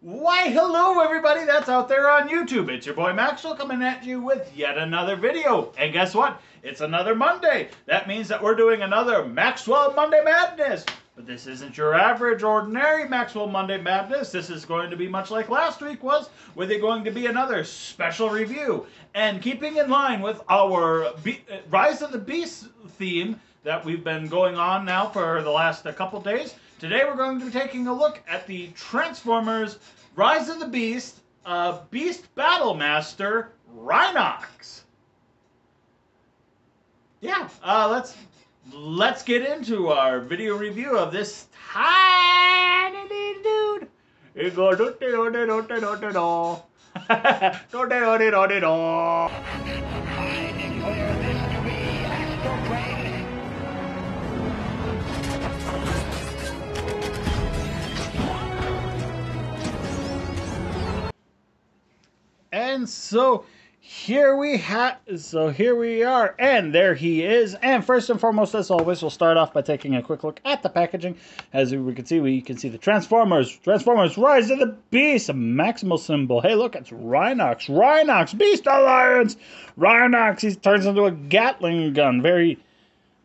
Why, hello everybody that's out there on YouTube. It's your boy Maxwell coming at you with yet another video. And guess what? It's another Monday. That means that we're doing another Maxwell Monday Madness. But this isn't your average, ordinary Maxwell Monday Madness. This is going to be much like last week was, with it going to be another special review. And keeping in line with our Rise of the Beast theme that we've been going on now for the last couple days, today we're going to be taking a look at the Transformers Rise of the Beast Beast Battle Master Rhinox. Yeah, let's get into our video review of this tiny dude. It goes do do do do do do do do do do do do. And so here we are, and there he is. And first and foremost, as always, we'll start off by taking a quick look at the packaging. As we can see the Transformers Rise of the Beast, a Maxwell symbol. Hey, look, it's Rhinox, Beast Alliance. Rhinox, he turns into a Gatling gun. Very,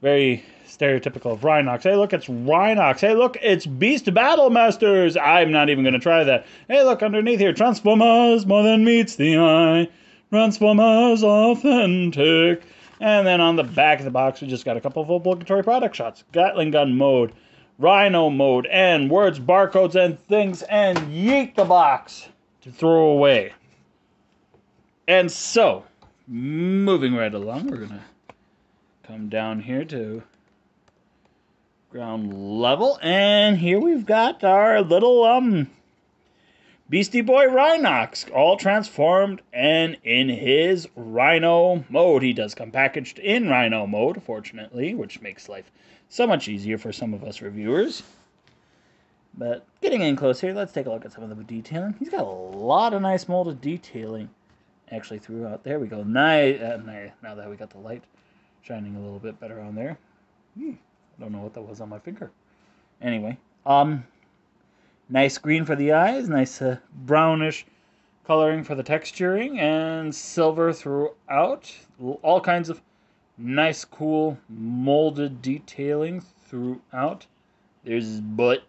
very stereotypical of Rhinox. Hey, look, it's Rhinox. Hey, look, it's Beast Battle Masters. I'm not even going to try that. Hey, look, underneath here, Transformers, more than meets the eye. Transformers Authentic. And then on the back of the box, we just got a couple of obligatory product shots. Gatling gun mode, Rhino mode, and words, barcodes, and things, and yeet the box to throw away. And so, moving right along, we're going to come down here to ground level, and here we've got our little Beastie Boy Rhinox, all transformed and in his Rhino mode. He does come packaged in Rhino mode, fortunately, which makes life so much easier for some of us reviewers. But getting in close here, let's take a look at some of the detailing. He's got a lot of nice molded detailing actually throughout. There we go. Nice. Now that we got the light shining a little bit better on there. I don't know what that was on my finger. Anyway, nice green for the eyes, nice brownish coloring for the texturing, and silver throughout. All kinds of nice, cool, molded detailing throughout. There's his butt.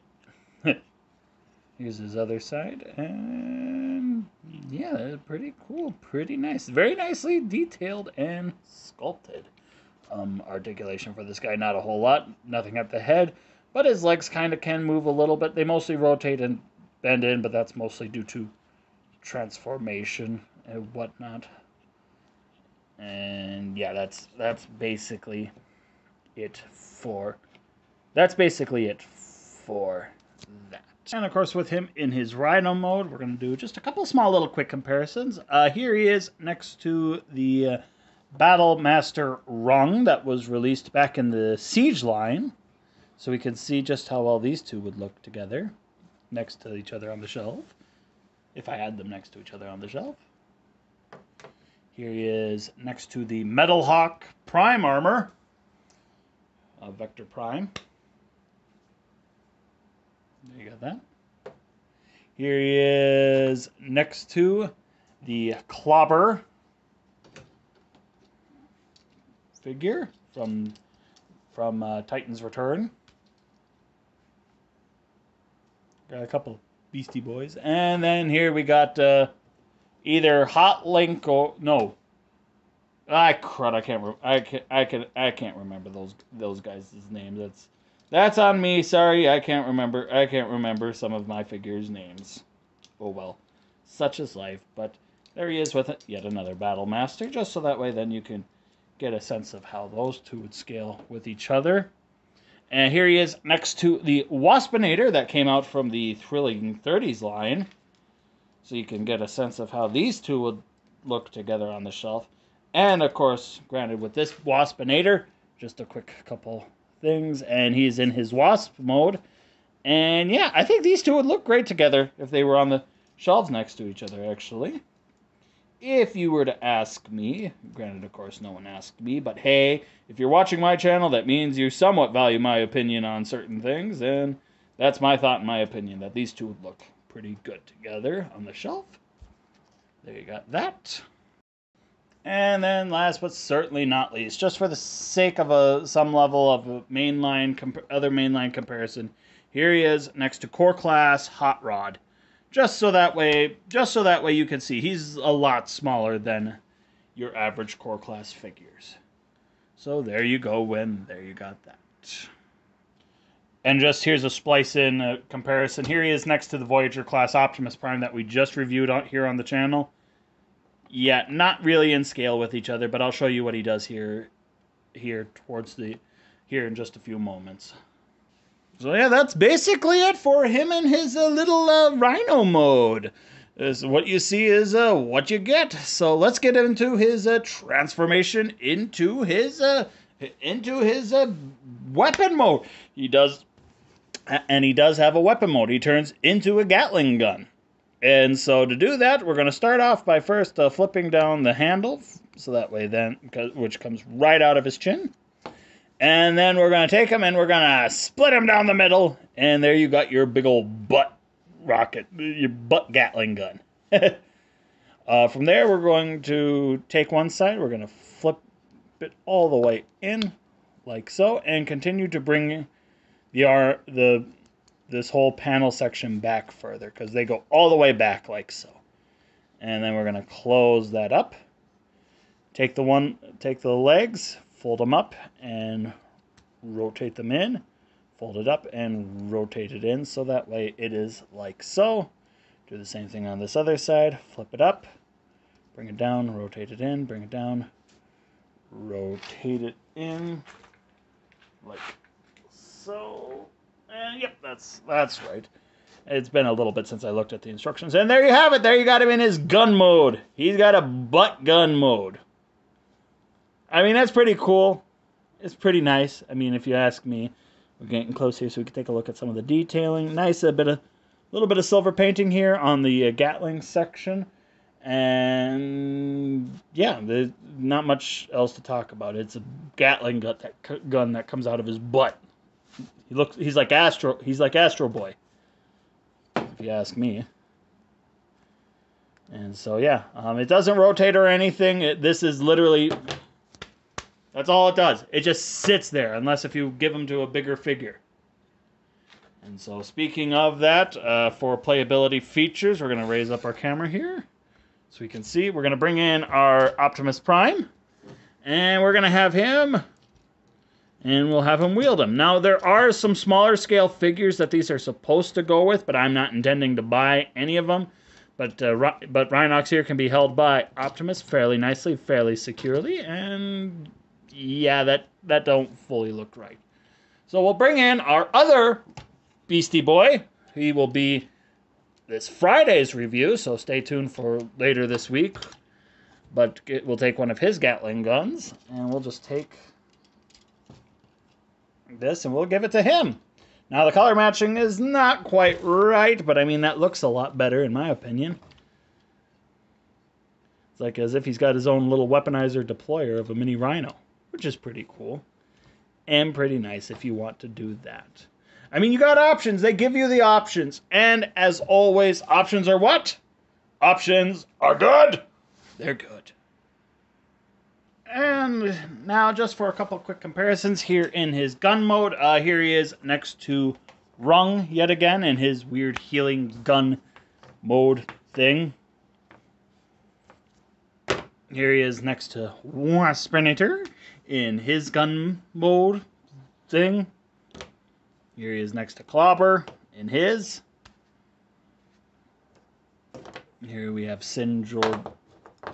Here's his other side, and yeah, pretty cool, pretty nice. Very nicely detailed and sculpted. Articulation for this guy, not a whole lot, nothing at the head, but his legs kind of can move a little bit. They mostly rotate and bend in, but that's mostly due to transformation and whatnot. And yeah, that's basically it for that. And of course, with him in his Rhino mode, we're going to do just a couple small little quick comparisons. Here he is next to the Battle Master Rung that was released back in the Siege line. So we can see just how well these two would look together next to each other on the shelf, if I had them next to each other on the shelf. Here he is next to the Metal Hawk Prime armor, Vector Prime. There you got that. Here he is next to the Clobber figure from Titan's Return. Got a couple Beastie Boys, and then here we got either Hot Link or no. I can't remember those guys' names. That's on me. Sorry, I can't remember some of my figures' names. Oh well, such is life. But there he is with it, yet another Battle Master, just so that way then you can get a sense of how those two would scale with each other. And here he is next to the Waspinator that came out from the Thrilling 30s line. So you can get a sense of how these two would look together on the shelf. And of course, granted with this Waspinator, just a quick couple things, and he's in his Wasp mode. And yeah, I think these two would look great together if they were on the shelves next to each other, actually. If you were to ask me, granted, of course, no one asked me, but hey, if you're watching my channel, that means you somewhat value my opinion on certain things, and that's my thought and my opinion, that these two would look pretty good together on the shelf. There you got that. And then last but certainly not least, just for the sake of some level of a other mainline comparison, here he is next to Core Class Hot Rod. Just so that way you can see he's a lot smaller than your average Core Class figures. So there you go, and there you got that. And just here's a splice-in comparison. Here he is next to the Voyager Class Optimus Prime that we just reviewed here on the channel. Yeah, not really in scale with each other, but I'll show you what he does here in just a few moments. So yeah, that's basically it for him and his little Rhino mode. What you see is what you get. So let's get into his transformation into his weapon mode. He does have a weapon mode. He turns into a Gatling gun. And so to do that, we're going to start off by first flipping down the handle, so that way which comes right out of his chin. And then we're going to take him and we're going to split him down the middle, and there you got your big old butt rocket, your butt Gatling gun. From there, we're going to take one side, we're going to flip it all the way in, like so, and continue to bring this whole panel section back further, because they go all the way back like so. And then we're going to close that up. Take the legs, fold them up, and rotate them in. Fold it up and rotate it in, so that way it is like so. Do the same thing on this other side. Flip it up, bring it down, rotate it in, bring it down, rotate it in, like so. And yep, that's right. It's been a little bit since I looked at the instructions. And there you have it. There you got him in his gun mode. He's got a butt gun mode. I mean, that's pretty cool. It's pretty nice. I mean, if you ask me. We're getting close here so we can take a look at some of the detailing. Nice, little bit of silver painting here on the Gatling section. And yeah, there's not much else to talk about. It's a Gatling gun that comes out of his butt. He's like Astro Boy, if you ask me. And so yeah, it doesn't rotate or anything. This is literally, that's all it does. It just sits there, unless if you give him to a bigger figure. And so speaking of that, for playability features, we're going to raise up our camera here so we can see. We're going to bring in our Optimus Prime, and we're going to have him. And we'll have him wield them. Now, there are some smaller scale figures that these are supposed to go with, but I'm not intending to buy any of them. But Rhinox here can be held by Optimus fairly nicely, fairly securely. And yeah, that don't fully look right. So we'll bring in our other Beastie Boy. He will be this Friday's review, so stay tuned for later this week. But we'll take one of his Gatling guns, and we'll just take this and we'll give it to him. Now the color matching is not quite right, but I mean that looks a lot better in my opinion. It's like as if he's got his own little weaponizer deployer of a mini Rhino, which is pretty cool and pretty nice if you want to do that. I mean, you got options. They give you the options, and as always, options are what? Options are good. They're good. And now, just for a couple quick comparisons, here in his gun mode, here he is next to Rung yet again in his weird healing gun mode thing. Here he is next to Waspinator in his gun mode thing. Here he is next to Clobber in his. Here we have Singe or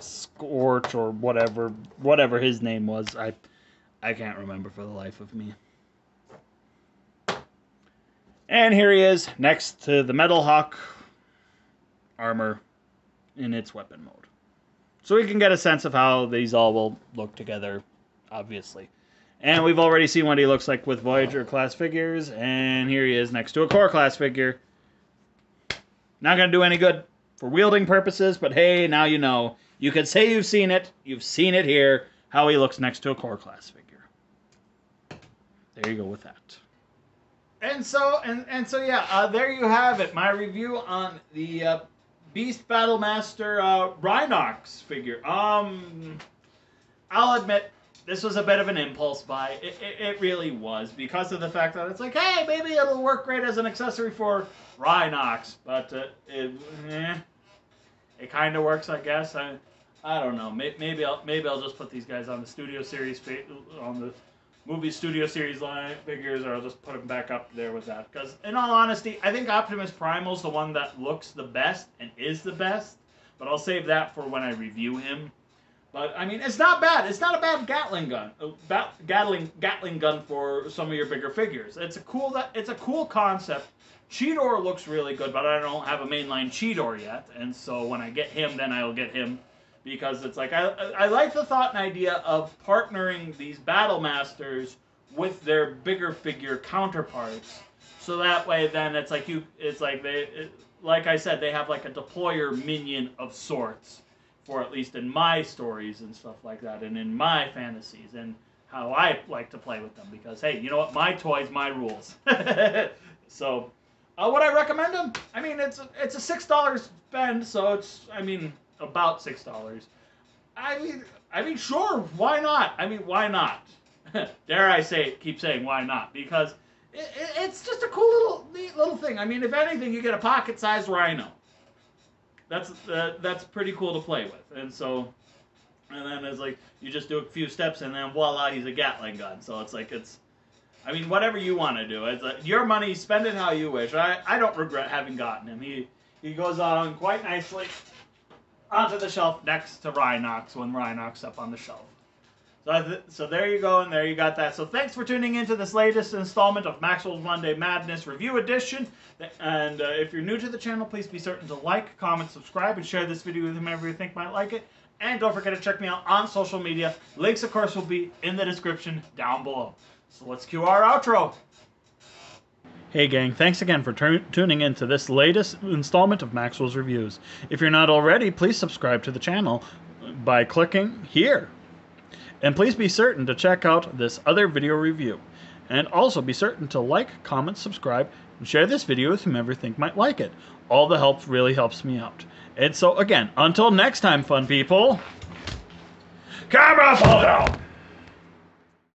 Scorch or whatever his name was. I can't remember for the life of me. And here he is next to the Metal Hawk armor in its weapon mode. So we can get a sense of how these all will look together, obviously. And we've already seen what he looks like with Voyager class figures, and here he is next to a Core class figure. Not going to do any good for wielding purposes, but hey, now you know. You could say you've seen it here, how he looks next to a Core class figure. There you go with that. Yeah, there you have it. My review on the Beast Battlemaster Rhinox figure. I'll admit this was a bit of an impulse buy. It really was, because of the fact that it's like, hey, maybe it'll work great as an accessory for Rhinox, but it kind of works, I guess. I don't know. Maybe I'll just put these guys on the Studio Series on the movie Studio Series line figures, or I'll just put them back up there with that. Because in all honesty, I think Optimus Primal's the one that looks the best and is the best. But I'll save that for when I review him. But I mean, it's not bad. It's not a bad Gatling gun. Gatling gun for some of your bigger figures. It's a cool concept. Cheetor looks really good, but I don't have a mainline Cheetor yet, and so when I get him, then I'll get him, because it's like I like the thought and idea of partnering these Battle Masters with their bigger figure counterparts, so that way then it's like like I said, they have like a deployer minion of sorts, for at least in my stories and stuff like that, and in my fantasies, and how I like to play with them, because hey, you know what, my toys, my rules. So would I recommend them? I mean, it's a $6 spend, so it's, I mean, about $6. I mean, sure, why not? I mean, why not? Dare I keep saying why not? Because it's just a cool neat little thing. I mean, if anything, you get a pocket-sized Rhino. That's pretty cool to play with, and then it's like you just do a few steps, and then voila, he's a Gatling gun. So it's like I mean, whatever you want to do. It's like your money, spend it how you wish. I don't regret having gotten him. He goes on quite nicely onto the shelf next to Rhinox when Rhinox up on the shelf. So there you go, and there you got that. So thanks for tuning into this latest installment of Maxwell's Monday Madness Review Edition. And if you're new to the channel, please be certain to like, comment, subscribe, and share this video with whomever you think might like it. And don't forget to check me out on social media. Links, of course, will be in the description down below. So let's cue our outro. Hey gang, thanks again for tuning in to this latest installment of Maxwell's Reviews. If you're not already, please subscribe to the channel by clicking here. And please be certain to check out this other video review. And also be certain to like, comment, subscribe, and share this video with whomever you think might like it. All the help really helps me out. And so again, until next time, fun people, camera fall down!